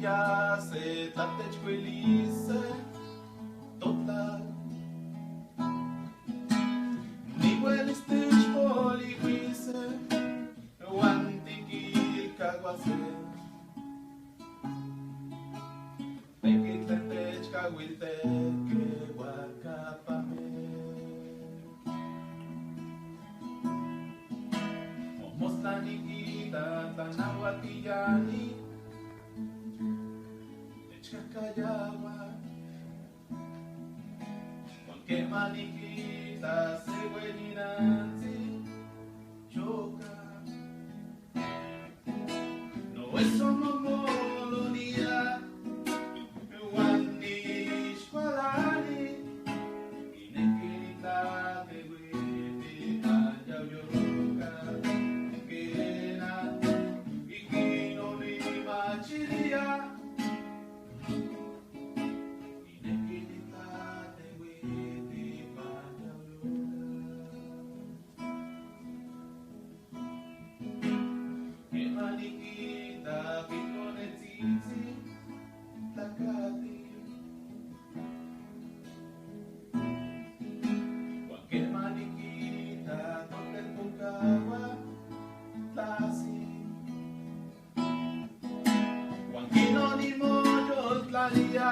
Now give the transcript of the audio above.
ya se tatech quilice total ni huelistich polihuise huantiquil caguace pequitletech cahuilteque huacapame momoslaniquita tanahuatillani Chacayagua, porque maniquita se huelinanzi choca. No es como molonía, guandish gualani, y nequita de huete, calla yoga, quena, y quino ni machiría. Maniquita, piconetzizi, tlacati. Cualquier maniquita, toque el pucagua, tlasi. Cualquier no ni mollo, tlalía.